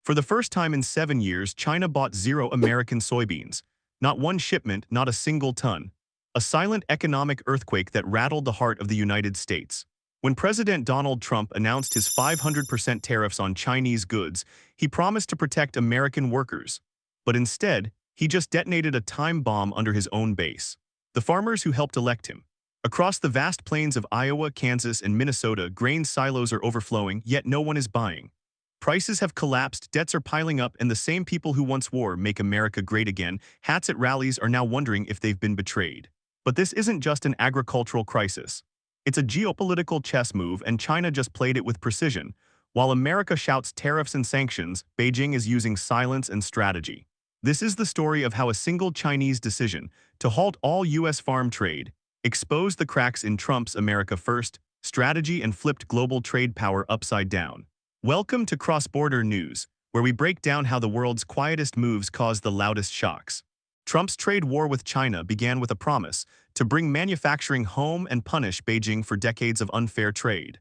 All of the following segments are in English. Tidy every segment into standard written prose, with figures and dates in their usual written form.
For the first time in 7 years, China bought zero American soybeans. Not one shipment, not a single ton. A silent economic earthquake that rattled the heart of the United States. When President Donald Trump announced his 500% tariffs on Chinese goods, he promised to protect American workers. But instead, he just detonated a time bomb under his own base. The farmers who helped elect him. Across the vast plains of Iowa, Kansas, and Minnesota, grain silos are overflowing, yet no one is buying. Prices have collapsed, debts are piling up, and the same people who once wore "Make America Great Again" hats at rallies are now wondering if they've been betrayed. But this isn't just an agricultural crisis. It's a geopolitical chess move, and China just played it with precision. While America shouts tariffs and sanctions, Beijing is using silence and strategy. This is the story of how a single Chinese decision to halt all U.S. farm trade exposed the cracks in Trump's America First strategy and flipped global trade power upside down. Welcome to Cross-Border News, where we break down how the world's quietest moves cause the loudest shocks. Trump's trade war with China began with a promise to bring manufacturing home and punish Beijing for decades of unfair trade.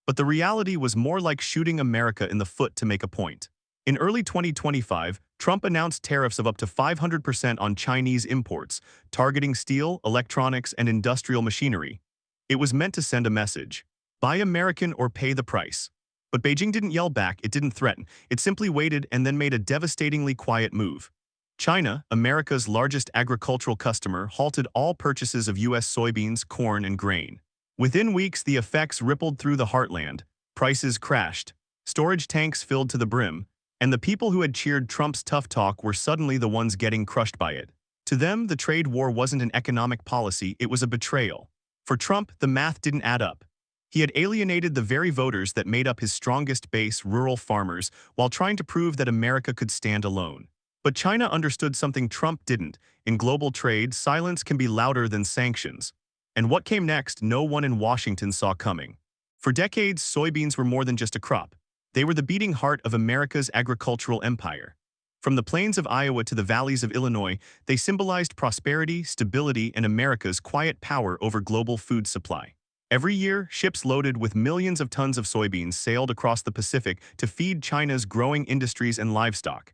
But the reality was more like shooting America in the foot to make a point. In early 2025, Trump announced tariffs of up to 500% on Chinese imports, targeting steel, electronics, and industrial machinery. It was meant to send a message: buy American or pay the price. But Beijing didn't yell back, it didn't threaten, it simply waited and then made a devastatingly quiet move. China, America's largest agricultural customer, halted all purchases of U.S. soybeans, corn, and grain. Within weeks, the effects rippled through the heartland. Prices crashed, storage tanks filled to the brim, and the people who had cheered Trump's tough talk were suddenly the ones getting crushed by it. To them, the trade war wasn't an economic policy, it was a betrayal. For Trump, the math didn't add up. He had alienated the very voters that made up his strongest base, rural farmers, while trying to prove that America could stand alone. But China understood something Trump didn't. In global trade, silence can be louder than sanctions. And what came next, no one in Washington saw coming. For decades, soybeans were more than just a crop. They were the beating heart of America's agricultural empire. From the plains of Iowa to the valleys of Illinois, they symbolized prosperity, stability, and America's quiet power over global food supply. Every year, ships loaded with millions of tons of soybeans sailed across the Pacific to feed China's growing industries and livestock.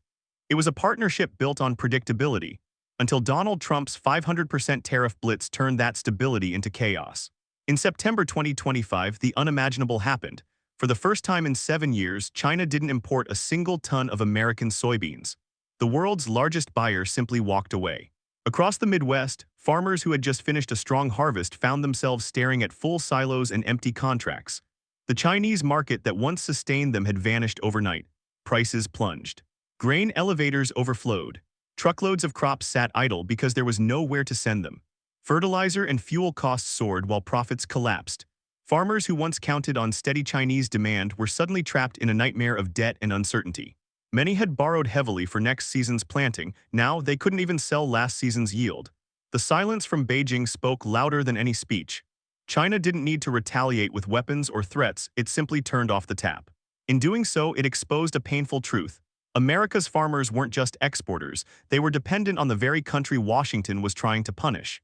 It was a partnership built on predictability, until Donald Trump's 500% tariff blitz turned that stability into chaos. In September 2025, the unimaginable happened. For the first time in 7 years, China didn't import a single ton of American soybeans. The world's largest buyer simply walked away. Across the Midwest, farmers who had just finished a strong harvest found themselves staring at full silos and empty contracts. The Chinese market that once sustained them had vanished overnight. Prices plunged. Grain elevators overflowed. Truckloads of crops sat idle because there was nowhere to send them. Fertilizer and fuel costs soared while profits collapsed. Farmers who once counted on steady Chinese demand were suddenly trapped in a nightmare of debt and uncertainty. Many had borrowed heavily for next season's planting. Now they couldn't even sell last season's yield. The silence from Beijing spoke louder than any speech. China didn't need to retaliate with weapons or threats, it simply turned off the tap. In doing so, it exposed a painful truth. America's farmers weren't just exporters, they were dependent on the very country Washington was trying to punish.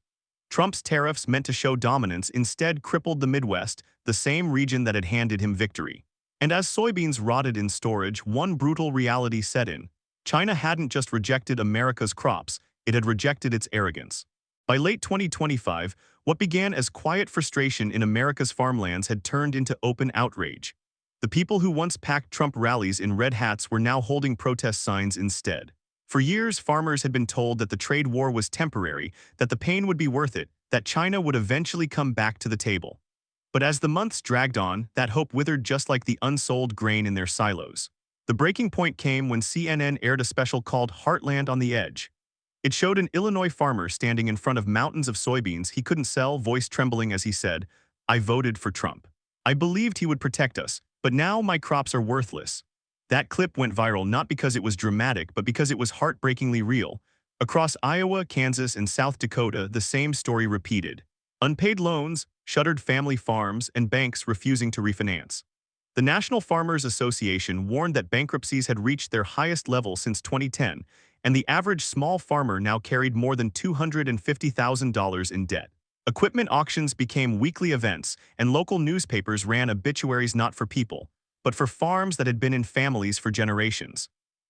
Trump's tariffs, meant to show dominance, instead crippled the Midwest, the same region that had handed him victory. And as soybeans rotted in storage, one brutal reality set in. China hadn't just rejected America's crops, it had rejected its arrogance. By late 2025, what began as quiet frustration in America's farmlands had turned into open outrage. The people who once packed Trump rallies in red hats were now holding protest signs instead. For years, farmers had been told that the trade war was temporary, that the pain would be worth it, that China would eventually come back to the table. But as the months dragged on, that hope withered just like the unsold grain in their silos. The breaking point came when CNN aired a special called Heartland on the Edge. It showed an Illinois farmer standing in front of mountains of soybeans he couldn't sell, voice trembling as he said, "I voted for Trump. I believed he would protect us, but now my crops are worthless." That clip went viral not because it was dramatic, but because it was heartbreakingly real. Across Iowa, Kansas, and South Dakota, the same story repeated. Unpaid loans, shuttered family farms, and banks refusing to refinance. The National Farmers Association warned that bankruptcies had reached their highest level since 2010, and the average small farmer now carried more than $250,000 in debt. Equipment auctions became weekly events, and local newspapers ran obituaries not for people, but for farms that had been in families for generations.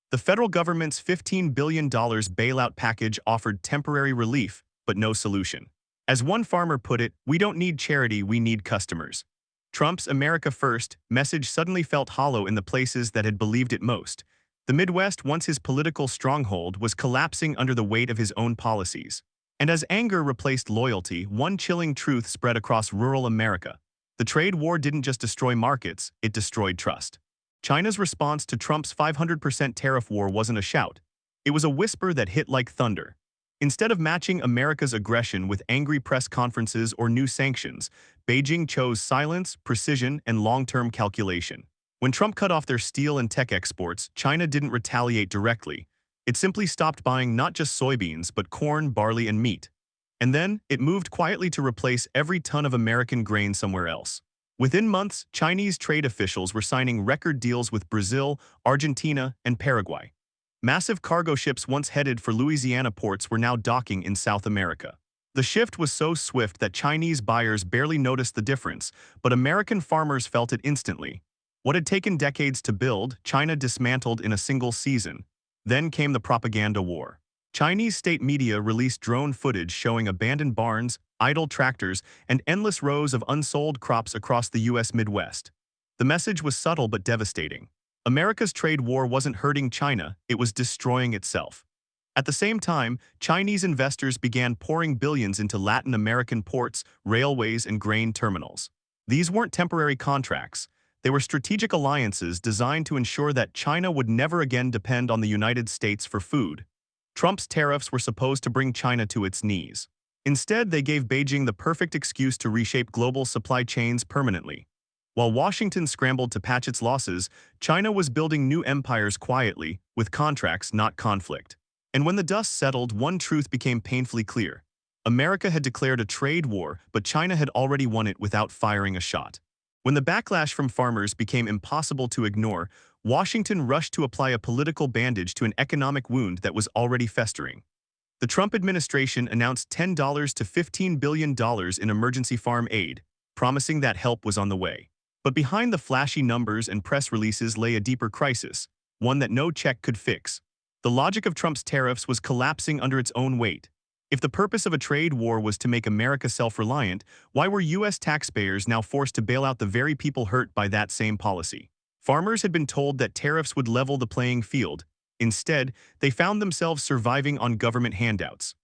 The federal government's $15 billion bailout package offered temporary relief, but no solution. As one farmer put it, "We don't need charity, we need customers." Trump's America First message suddenly felt hollow in the places that had believed it most. The Midwest, once his political stronghold, was collapsing under the weight of his own policies. And as anger replaced loyalty, one chilling truth spread across rural America. The trade war didn't just destroy markets, it destroyed trust. China's response to Trump's 500% tariff war wasn't a shout. It was a whisper that hit like thunder. Instead of matching America's aggression with angry press conferences or new sanctions, Beijing chose silence, precision, and long-term calculation. When Trump cut off their steel and tech exports, China didn't retaliate directly. It simply stopped buying not just soybeans, but corn, barley, and meat. And then, it moved quietly to replace every ton of American grain somewhere else. Within months, Chinese trade officials were signing record deals with Brazil, Argentina, and Paraguay. Massive cargo ships once headed for Louisiana ports were now docking in South America. The shift was so swift that Chinese buyers barely noticed the difference, but American farmers felt it instantly. What had taken decades to build, China dismantled in a single season. Then came the propaganda war. Chinese state media released drone footage showing abandoned barns, idle tractors, and endless rows of unsold crops across the U.S. Midwest. The message was subtle but devastating. America's trade war wasn't hurting China, it was destroying itself. At the same time, Chinese investors began pouring billions into Latin American ports, railways, and grain terminals. These weren't temporary contracts. They were strategic alliances designed to ensure that China would never again depend on the United States for food. Trump's tariffs were supposed to bring China to its knees. Instead, they gave Beijing the perfect excuse to reshape global supply chains permanently. While Washington scrambled to patch its losses, China was building new empires quietly, with contracts, not conflict. And when the dust settled, one truth became painfully clear. America had declared a trade war, but China had already won it without firing a shot. When the backlash from farmers became impossible to ignore, Washington rushed to apply a political bandage to an economic wound that was already festering. The Trump administration announced $10 to $15 billion in emergency farm aid, promising that help was on the way. But behind the flashy numbers and press releases lay a deeper crisis, one that no check could fix. The logic of Trump's tariffs was collapsing under its own weight. If the purpose of a trade war was to make America self-reliant, why were U.S. taxpayers now forced to bail out the very people hurt by that same policy? Farmers had been told that tariffs would level the playing field. Instead, they found themselves surviving on government handouts.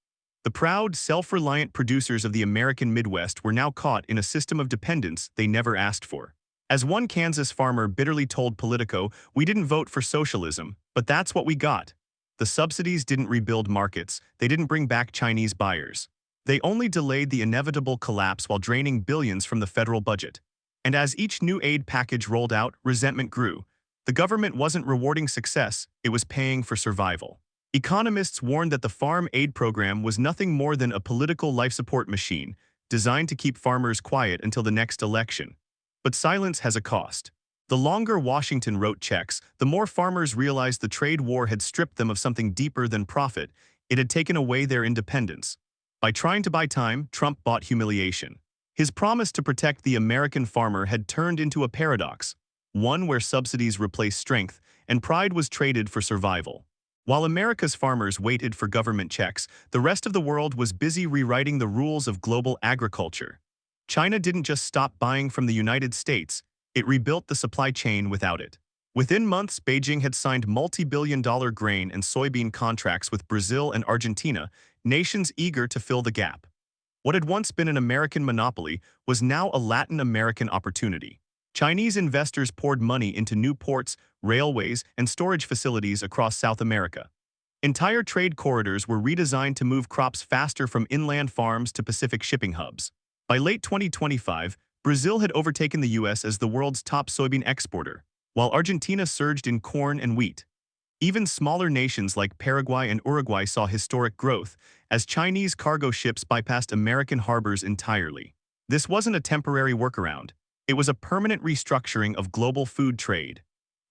The proud, self-reliant producers of the American Midwest were now caught in a system of dependence they never asked for. As one Kansas farmer bitterly told Politico, "We didn't vote for socialism, but that's what we got." The subsidies didn't rebuild markets, they didn't bring back Chinese buyers. They only delayed the inevitable collapse while draining billions from the federal budget. And as each new aid package rolled out, resentment grew. The government wasn't rewarding success, it was paying for survival. Economists warned that the farm aid program was nothing more than a political life support machine, designed to keep farmers quiet until the next election. But silence has a cost. The longer Washington wrote checks, the more farmers realized the trade war had stripped them of something deeper than profit. It had taken away their independence. By trying to buy time, Trump bought humiliation. His promise to protect the American farmer had turned into a paradox, one where subsidies replaced strength and pride was traded for survival. While America's farmers waited for government checks, the rest of the world was busy rewriting the rules of global agriculture. China didn't just stop buying from the United States, it rebuilt the supply chain without it. Within months, Beijing had signed multi-billion-dollar grain and soybean contracts with Brazil and Argentina, nations eager to fill the gap. What had once been an American monopoly was now a Latin American opportunity. Chinese investors poured money into new ports, railways, and storage facilities across South America. Entire trade corridors were redesigned to move crops faster from inland farms to Pacific shipping hubs. By late 2025, Brazil had overtaken the U.S. as the world's top soybean exporter, while Argentina surged in corn and wheat. Even smaller nations like Paraguay and Uruguay saw historic growth, as Chinese cargo ships bypassed American harbors entirely. This wasn't a temporary workaround. It was a permanent restructuring of global food trade.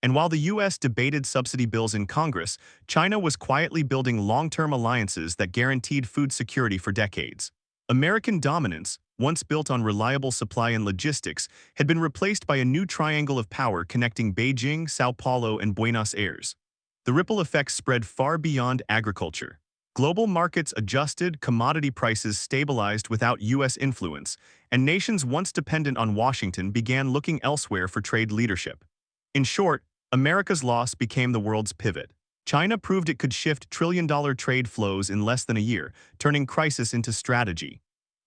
And while the U.S. debated subsidy bills in Congress, China was quietly building long-term alliances that guaranteed food security for decades. American dominance, once built on reliable supply and logistics, had been replaced by a new triangle of power connecting Beijing, Sao Paulo, and Buenos Aires. The ripple effects spread far beyond agriculture. Global markets adjusted, commodity prices stabilized without U.S. influence, and nations once dependent on Washington began looking elsewhere for trade leadership. In short, America's loss became the world's pivot. China proved it could shift trillion-dollar trade flows in less than a year, turning crisis into strategy.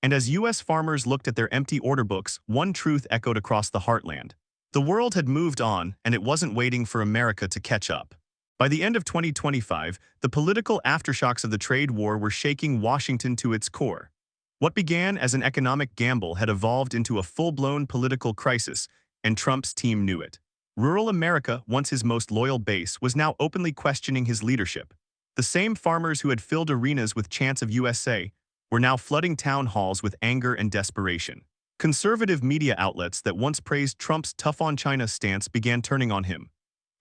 And as U.S. farmers looked at their empty order books, one truth echoed across the heartland. The world had moved on, and it wasn't waiting for America to catch up. By the end of 2025, the political aftershocks of the trade war were shaking Washington to its core. What began as an economic gamble had evolved into a full-blown political crisis, and Trump's team knew it. Rural America, once his most loyal base, was now openly questioning his leadership. The same farmers who had filled arenas with chants of USA were now flooding town halls with anger and desperation. Conservative media outlets that once praised Trump's tough-on-China stance began turning on him.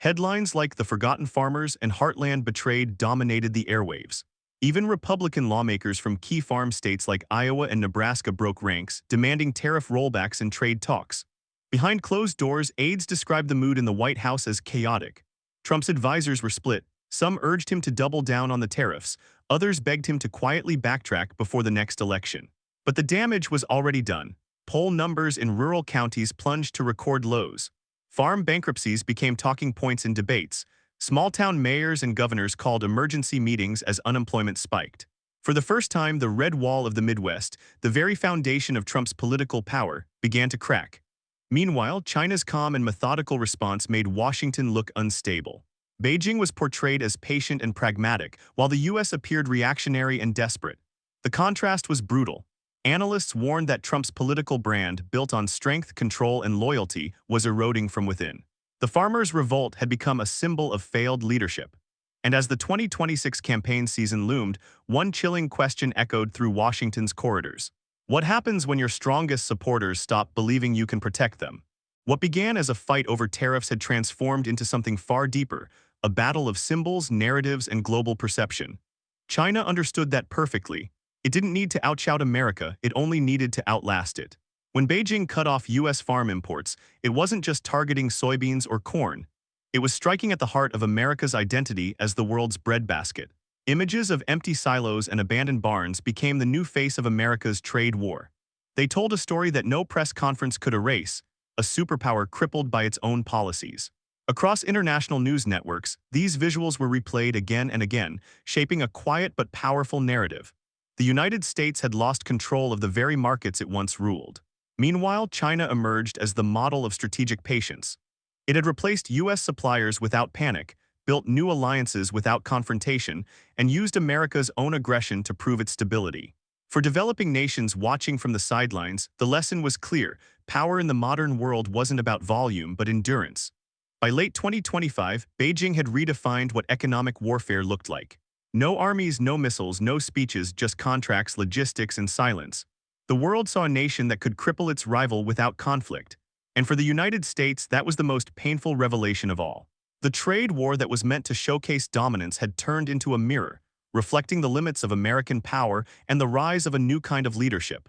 Headlines like "The Forgotten Farmers" and "Heartland Betrayed" dominated the airwaves. Even Republican lawmakers from key farm states like Iowa and Nebraska broke ranks, demanding tariff rollbacks and trade talks. Behind closed doors, aides described the mood in the White House as chaotic. Trump's advisors were split. Some urged him to double down on the tariffs, others begged him to quietly backtrack before the next election. But the damage was already done. Poll numbers in rural counties plunged to record lows. Farm bankruptcies became talking points in debates. Small-town mayors and governors called emergency meetings as unemployment spiked. For the first time, the red wall of the Midwest, the very foundation of Trump's political power, began to crack. Meanwhile, China's calm and methodical response made Washington look unstable. Beijing was portrayed as patient and pragmatic, while the U.S. appeared reactionary and desperate. The contrast was brutal. Analysts warned that Trump's political brand, built on strength, control, and loyalty, was eroding from within. The farmers' revolt had become a symbol of failed leadership. And as the 2026 campaign season loomed, one chilling question echoed through Washington's corridors. What happens when your strongest supporters stop believing you can protect them? What began as a fight over tariffs had transformed into something far deeper, a battle of symbols, narratives, and global perception. China understood that perfectly. It didn't need to outshout America, it only needed to outlast it. When Beijing cut off U.S. farm imports, it wasn't just targeting soybeans or corn. It was striking at the heart of America's identity as the world's breadbasket. Images of empty silos and abandoned barns became the new face of America's trade war. They told a story that no press conference could erase, a superpower crippled by its own policies. Across international news networks, these visuals were replayed again and again, shaping a quiet but powerful narrative. The United States had lost control of the very markets it once ruled. Meanwhile, China emerged as the model of strategic patience. It had replaced U.S. suppliers without panic, built new alliances without confrontation, and used America's own aggression to prove its stability. For developing nations watching from the sidelines, the lesson was clear: power in the modern world wasn't about volume but endurance. By late 2025, Beijing had redefined what economic warfare looked like. No armies, no missiles, no speeches, just contracts, logistics, and silence. The world saw a nation that could cripple its rival without conflict. And for the United States, that was the most painful revelation of all. The trade war that was meant to showcase dominance had turned into a mirror, reflecting the limits of American power and the rise of a new kind of leadership.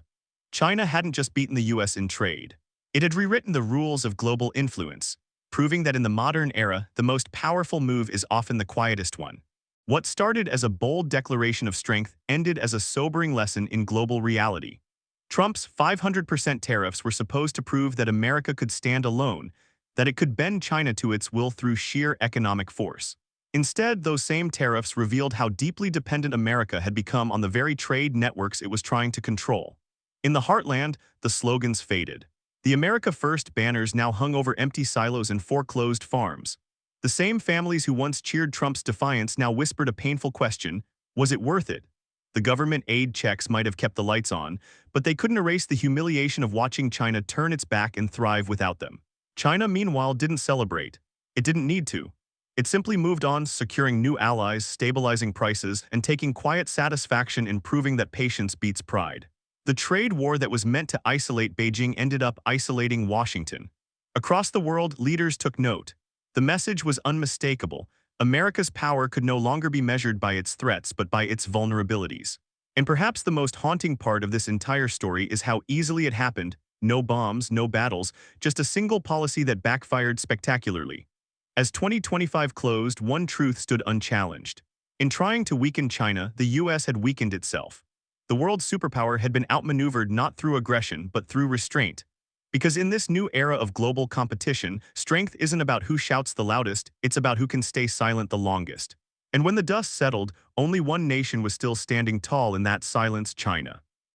China hadn't just beaten the U.S. in trade. It had rewritten the rules of global influence, proving that in the modern era, the most powerful move is often the quietest one. What started as a bold declaration of strength ended as a sobering lesson in global reality. Trump's 500% tariffs were supposed to prove that America could stand alone, that it could bend China to its will through sheer economic force. Instead, those same tariffs revealed how deeply dependent America had become on the very trade networks it was trying to control. In the heartland, the slogans faded. The America First banners now hung over empty silos and foreclosed farms. The same families who once cheered Trump's defiance now whispered a painful question: was it worth it? The government aid checks might have kept the lights on, but they couldn't erase the humiliation of watching China turn its back and thrive without them. China, meanwhile, didn't celebrate. It didn't need to. It simply moved on, securing new allies, stabilizing prices, and taking quiet satisfaction in proving that patience beats pride. The trade war that was meant to isolate Beijing ended up isolating Washington. Across the world, leaders took note. The message was unmistakable. America's power could no longer be measured by its threats but by its vulnerabilities. And perhaps the most haunting part of this entire story is how easily it happened. No bombs, no battles, just a single policy that backfired spectacularly. As 2025 closed, one truth stood unchallenged. In trying to weaken China, the US had weakened itself. The world superpower had been outmaneuvered not through aggression, but through restraint. Because in this new era of global competition, strength isn't about who shouts the loudest, it's about who can stay silent the longest. And when the dust settled, only one nation was still standing tall in that silence: China.